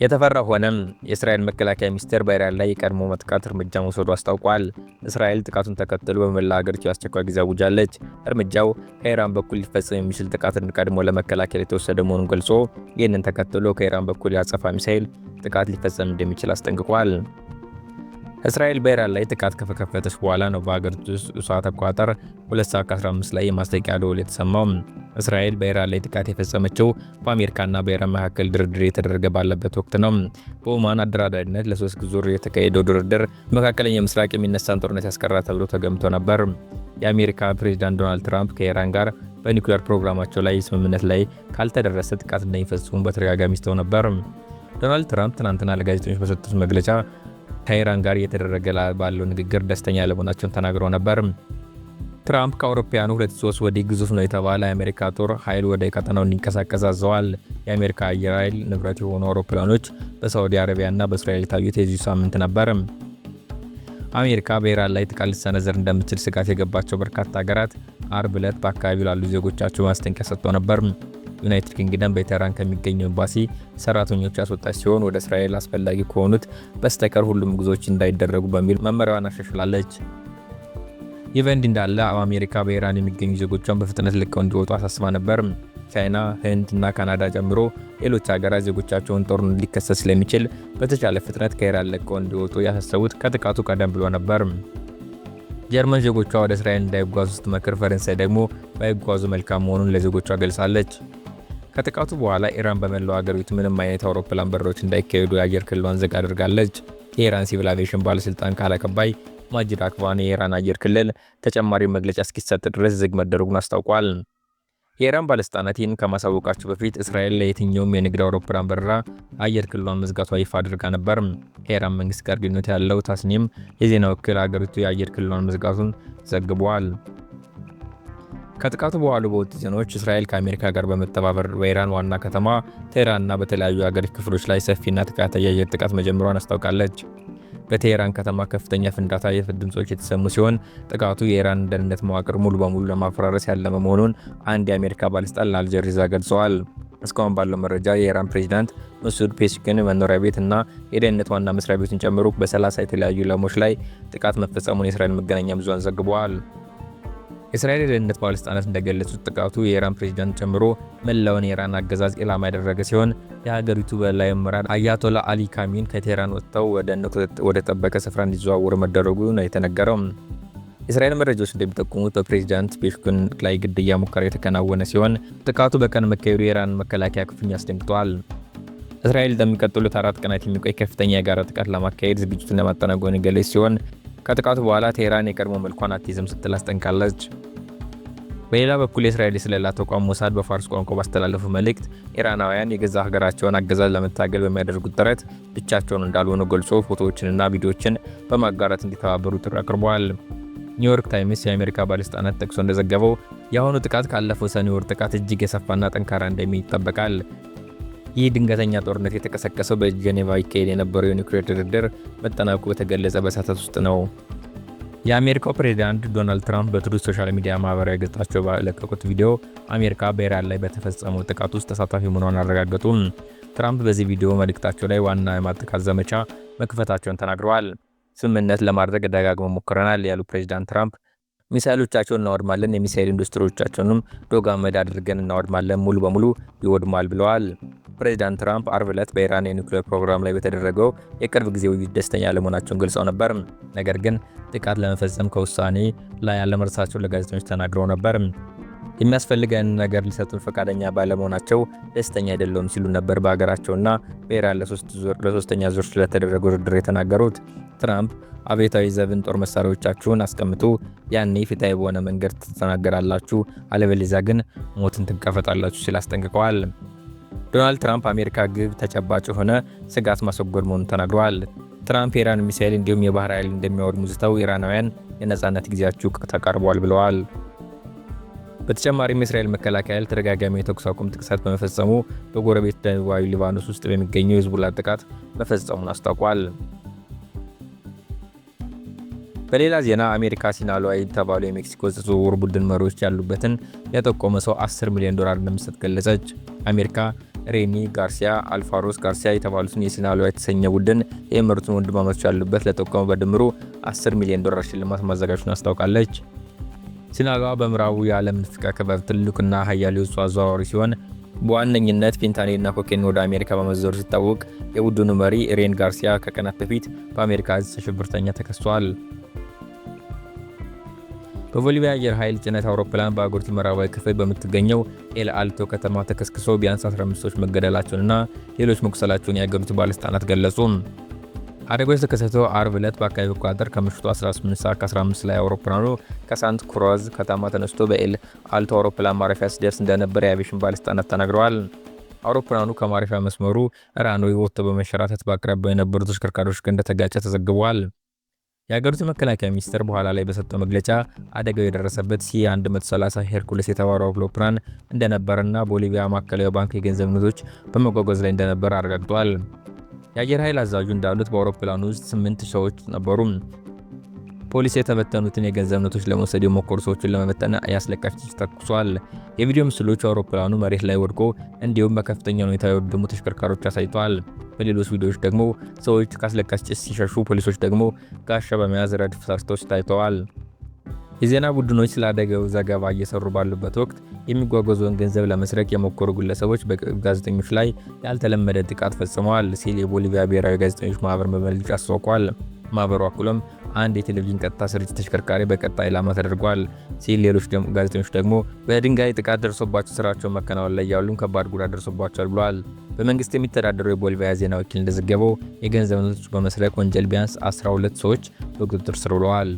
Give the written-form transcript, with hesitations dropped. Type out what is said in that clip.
የተፈራ ሆነም የእስራኤል መከላከያ ሚኒስቴር በኢራን ላይ የቀድሞ ማጥቃት እርምጃ መውሰዱ አስታውቋል። እስራኤል ጥቃቱን ተከትሎ በመላ ሀገሪቱ የአስቸኳይ ጊዜ አውጃለች። እርምጃው ከኢራን በኩል ሊፈጸም የሚችል ጥቃትን ቀድሞ ለመከላከል የተወሰደ መሆኑን ገልጾ ይህንን ተከትሎ ከኢራን በኩል የአጸፋ ሚሳኤል ጥቃት ሊፈጸም እንደሚችል አስጠንቅቋል። እስራኤል በኢራን ላይ ጥቃት ከከፈተች በኋላ ነው በሀገሪቱ ሰዓት አቆጣጠር 2:15 ላይ የማስጠንቀቂያ ደወል የተሰማው። እስራኤል በኢራን ላይ ጥቃት የፈጸመችው በአሜሪካና በኢራን መካከል ድርድር የተደረገ ባለበት ወቅት ነው። በኦማን አደራዳሪነት ለ3 ዙር የተካሄደው ድርድር መካከለኛው ምስራቅ የሚነሳን ጦርነት ያስቀራል ተብሎ ተገምቶ ነበር። የአሜሪካ ፕሬዝዳንት ዶናልድ ትራምፕ ከኢራን ጋር በኒውክሌር ፕሮግራማቸው ላይ ስምምነት ላይ ካልተደረሰ ጥቃት እንደሚፈጽሙ በተደጋጋሚ ስተው ነበር። ዶናልድ ትራምፕ ትናንትና ለጋዜጠኞች በሰጡት መግለጫ ከኢራን ጋር እየተደረገ ባለው ንግግር ደስተኛ ለመሆናቸውን ተናግረው ነበር። ትራምፕ ከአውሮፓውያኑ 2003 ወዲህ ግዙፍ ነው የተባለ የአሜሪካ ጦር ኃይል ወደ ቀጠናው እንዲንቀሳቀስ አዘዋል። የአሜሪካ አየር ኃይል ንብረት የሆኑ አውሮፕላኖች በሳዑዲ አረቢያና በእስራኤል የታዩት የዚህ ሳምንት ነበር። አሜሪካ በኢራን ላይ ጥቃት ልትሰነዝር እንደምትችል ስጋት የገባቸው በርካታ ሀገራት አርብ ዕለት በአካባቢው ላሉ ዜጎቻቸው ማስጠንቀቂያ ሰጥተው ነበር። ዩናይትድ ኪንግደም በቴህራን ከሚገኘው ኤምባሲ ሰራተኞች ያስወጣች ሲሆን ወደ እስራኤል አስፈላጊ ከሆኑት በስተቀር ሁሉም ጉዞዎች እንዳይደረጉ በሚል መመሪያዋን አሻሽላለች። ይህ በእንዲህ እንዳለ አሜሪካ በኢራን የሚገኙ ዜጎቿን በፍጥነት ለቀው እንዲወጡ አሳስባ ነበር። ቻይና፣ ህንድ እና ካናዳ ጨምሮ ሌሎች ሀገራት ዜጎቻቸውን ጦርነት ሊከሰት ስለሚችል በተቻለ ፍጥነት ከኢራን ለቀው እንዲወጡ ያሳሰቡት ከጥቃቱ ቀደም ብሎ ነበር። ጀርመን ዜጎቿ ወደ እስራኤል እንዳይጓዙ ስትመክር፣ ፈረንሳይ ደግሞ ባይጓዙ መልካም መሆኑን ለዜጎቿ ገልጻለች። ከጥቃቱ በኋላ ኢራን በመላው ሀገሪቱ ምንም አይነት አውሮፕላን በረሮች እንዳይካሄዱ የአየር ክልሏን ዝግ አድርጋለች። የኢራን ሲቪል አቪዬሽን ባለስልጣን ቃል አቀባይ ማጂድ አክባኒ የኢራን አየር ክልል ተጨማሪ መግለጫ እስኪሰጥ ድረስ ዝግ መደረጉን አስታውቋል። የኢራን ባለስልጣናት ይህን ከማሳወቃቸው በፊት እስራኤል ለየትኛውም የንግድ አውሮፕላን በረራ አየር ክልሏን መዝጋቷ ይፋ አድርጋ ነበር። ከኢራን መንግስት ጋር ግንኙነት ያለው ታስኒም የዜና ወኪል ሀገሪቱ የአየር ክልሏን መዝጋቱን ዘግቧል። ከጥቃቱ በኋላ በወጡ ዜናዎች እስራኤል ከአሜሪካ ጋር በመተባበር በኢራን ዋና ከተማ ቴህራንና በተለያዩ የሀገሪቱ ክፍሎች ላይ ሰፊና ተከታታይ የአየር ጥቃት መጀመሯን አስታውቃለች። በቴህራን ከተማ ከፍተኛ ፍንዳታ ድምጾች የተሰሙ ሲሆን ጥቃቱ የኢራን ደህንነት መዋቅር ሙሉ በሙሉ ለማፈራረስ ያለመ መሆኑን አንድ የአሜሪካ ባለስልጣን ለአልጀዚራ ገልጸዋል። እስካሁን ባለው መረጃ የኢራን ፕሬዝዳንት መሱድ ፔስኪን መኖሪያ ቤት እና የደህንነት ዋና መስሪያ ቤቱን ጨምሮ በ30 የተለያዩ ኢላማዎች ላይ ጥቃት መፈጸሙን የእስራኤል መገናኛ ብዙሃን ዘግበዋል። የእስራኤል የደህንነት ባለስልጣናት እንደገለጹት ጥቃቱ የኢራን ፕሬዝዳንት ጨምሮ መላውን የኢራን አገዛዝ ኢላማ ያደረገ ሲሆን የሀገሪቱ በላይ አመራር አያቶላ አሊ ካሚኒ ከቴህራን ወጥተው ወደ ተጠበቀ ስፍራ እንዲዘዋወሩ መደረጉ ነው የተነገረው። የእስራኤል መረጃዎች እንደሚጠቁሙት በፕሬዝዳንት ፔስኪን ላይ ግድያ ሙከራ የተከናወነ ሲሆን ጥቃቱ በቀን መካሄዱ የኢራን መከላከያ ክፍል አስደንግጧል። እስራኤል ለሚቀጥሉት 4 ቀናት የሚቆይ ከፍተኛ የጋራ ጥቃት ለማካሄድ ዝግጅቱን ለማጠናቀቅ የገለጸች ሲሆን ከጥቃቱ በኋላ ቴህራን የቀድሞ መልኳን አትይዝም ስትል አስጠንቅቃለች። በሌላ በኩል የእስራኤል የስለላ ተቋም ሞሳድ በፋርስ ቋንቋ ባስተላለፈው መልእክት ኢራናውያን የገዛ ሀገራቸውን አገዛዝ ለመታገል በሚያደርጉት ጥረት ብቻቸውን እንዳልሆኑ ገልጾ ፎቶዎችንና ቪዲዮዎችን በማጋራት እንዲተባበሩ ጥሪ አቅርበዋል። ኒውዮርክ ታይምስ የአሜሪካ ባለስልጣናት ጠቅሶ እንደዘገበው የአሁኑ ጥቃት ካለፈው ሰኔ ወር ጥቃት እጅግ የሰፋና ጠንካራ እንደሚሆን ይጠበቃል። ይህ ድንገተኛ ጦርነት የተቀሰቀሰው በጄኔቫ ይካሄድ የነበረው የኒውክሌር ድርድር መጠናቀቁ በተገለጸ በሰዓታት ውስጥ ነው። የአሜሪካው ፕሬዝዳንት ዶናልድ ትራምፕ በትሩዝ ሶሻል ሚዲያ ማህበራዊ ገጻቸው ባለቀቁት ቪዲዮ አሜሪካ በኢራን ላይ በተፈጸመው ጥቃት ውስጥ ተሳታፊ መሆኗን አረጋገጡ። ትራምፕ በዚህ ቪዲዮ መልእክታቸው ላይ ዋና የማጥቃት ዘመቻ መክፈታቸውን ተናግረዋል። ስምምነት ለማድረግ ደጋግመው ሞክረናል ያሉ ፕሬዝዳንት ትራምፕ ሚሳኤሎቻቸውን እናወድማለን፣ የሚሳኤል ኢንዱስትሪዎቻቸውንም ዶግ አመድ አድርገን እናወድማለን፣ ሙሉ በሙሉ ይወድማል ብለዋል። ፕሬዝዳንት ትራምፕ አርብ ዕለት በኢራን የኒውክሌር ፕሮግራም ላይ በተደረገው የቅርብ ጊዜ ውይይት ደስተኛ ለመሆናቸውን ገልጸው ነበር። ነገር ግን ጥቃት ለመፈጸም ከውሳኔ ላይ ያለመድረሳቸውን ለጋዜጠኞች ተናግረው ነበር። የሚያስፈልገን ነገር ሊሰጡን ፈቃደኛ ባለመሆናቸው ደስተኛ አይደለውም ሲሉ ነበር በሀገራቸውና በኢራን ለሶስተኛ ዙር ስለተደረገው ድርድር የተናገሩት። ትራምፕ አብዮታዊ ዘብን ጦር መሳሪያዎቻችሁን አስቀምጡ፣ ያኔ ፍትሃዊ በሆነ መንገድ ትተናገራላችሁ፣ አለበለዚያ ግን ሞትን ትጋፈጣላችሁ ሲል አስጠንቅቀዋል። ዶናልድ ትራምፕ አሜሪካ ግብ ተጨባጭ የሆነ ስጋት ማስወገድ መሆኑን ተናግረዋል። ትራምፕ የኢራን ሚሳኤል እንዲሁም የባህር ኃይል እንደሚያወድሙ ዝተው ኢራናውያን የነጻነት ጊዜያችሁ ተቃርቧል ብለዋል። በተጨማሪም የእስራኤል መከላከያ ኃይል ተደጋጋሚ የተኩስ አቁም ጥሰት በመፈጸሙ በጎረቤት ደቡባዊ ሊባኖስ ውስጥ በሚገኘው የሂዝቦላ ጥቃት መፈጸሙን አስታውቋል። በሌላ ዜና አሜሪካ ሲናሎዋ የተባሉ የሜክሲኮ ዝውውር ቡድን መሪዎች ያሉበትን የጠቆመ ሰው $10 ሚሊዮን እንደምትሰጥ ገለጸች። አሜሪካ ሬኒ ጋርሲያ፣ አልቫሮስ ጋርሲያ የተባሉትን የሲናሎዋ የተሰኘ ቡድን የመሩትን ወንድማማቾች ያሉበት ለጠቆመው በድምሩ $10 ሚሊዮን ሽልማት ማዘጋጀቱን አስታውቃለች። ሲናሎዋ በምዕራቡ የዓለም ንፍቀ ክበብ ትልቁና ኃያል የውጭ አዘዋዋሪ ሲሆን በዋነኝነት ፌንታኒልና ኮኬን ወደ አሜሪካ በመዘሩ ሲታወቅ የቡድኑ መሪ ሬን ጋርሲያ ከቀናት በፊት በአሜሪካ እዝ ሽብርተኛ ተከሷል። በቦሊቪያ አየር ኃይል ጭነት አውሮፕላን በአገሪቱ ምዕራባዊ ክፍል በምትገኘው ኤል አልቶ ከተማ ተከስክሶ ቢያንስ 15 ሰዎች መገደላቸውንና ሌሎች መቁሰላቸውን የአገሪቱ ባለስልጣናት ገለጹ። አደጋው የተከሰተው አርብ ዕለት በአካባቢው አቆጣጠር ከምሽቱ 18:15 ላይ አውሮፕላኑ ከሳንት ክሩዝ ከተማ ተነስቶ በኤል አልቶ አውሮፕላን ማረፊያ ሲደርስ እንደነበር የአቪዬሽን ባለስልጣናት ተናግረዋል። አውሮፕላኑ ከማረፊያ መስመሩ ራንዌይ ወጥቶ በመንሸራተት በአቅራቢያው የነበሩ ተሽከርካሪዎች ጋር እንደተጋጨ ተዘግቧል። የአገሪቱ መከላከያ ሚኒስቴር በኋላ ላይ በሰጠው መግለጫ አደጋው የደረሰበት ሲ-130 ሄርኩለስ የተባለው አውሮፕላን እንደነበረና ቦሊቪያ ማዕከላዊ ባንክ የገንዘብ ኖቶች በመጓጓዝ ላይ እንደነበር አረጋግጧል። የአየር ኃይል አዛዡ እንዳሉት በአውሮፕላኑ ውስጥ 8 ሰዎች ነበሩ። ፖሊስ የተበተኑትን የገንዘብ ኖቶች ለመውሰድ የሞከሩ ሰዎችን ለመበተን አስለቃሽ ጭስ ተኩሷል። የቪዲዮ ምስሎች አውሮፕላኑ መሬት ላይ ወድቆ እንዲሁም በከፍተኛ ሁኔታ የወደሙ ተሽከርካሪዎች አሳይተዋል። በሌሎች ቪዲዮዎች ደግሞ ሰዎች ከአስለቃሽ ጭስ ሲሸሹ፣ ፖሊሶች ደግሞ ጋሻ በመያዝ ረድፍ ሰርተው ታይተዋል። የዜና ቡድኖች ስለ አደጋው ዘገባ እየሰሩ ባሉበት ወቅት የሚጓጓዘውን ገንዘብ ለመስረቅ የሞከሩ ግለሰቦች በጋዜጠኞች ላይ ያልተለመደ ጥቃት ፈጽመዋል ሲል የቦሊቪያ ብሔራዊ ጋዜጠኞች ማህበር በመግለጫ አስታውቋል። ማህበሩ አክሎም አንድ የቴሌቪዥን ቀጥታ ስርጭት ተሽከርካሪ በቀጥታ ኢላማ ተደርጓል ሲል፣ ሌሎች ጋዜጠኞች ደግሞ በድንጋይ ጥቃት ደርሶባቸው ስራቸውን መከናወን ላይ ያሉም ከባድ ጉዳት ደርሶባቸዋል ብለዋል። በመንግስት የሚተዳደረው የቦሊቪያ ዜና ወኪል እንደዘገበው የገንዘብ ኖቶች በመስረቅ ወንጀል ቢያንስ 12 ሰዎች በቁጥጥር ስር ውለዋል።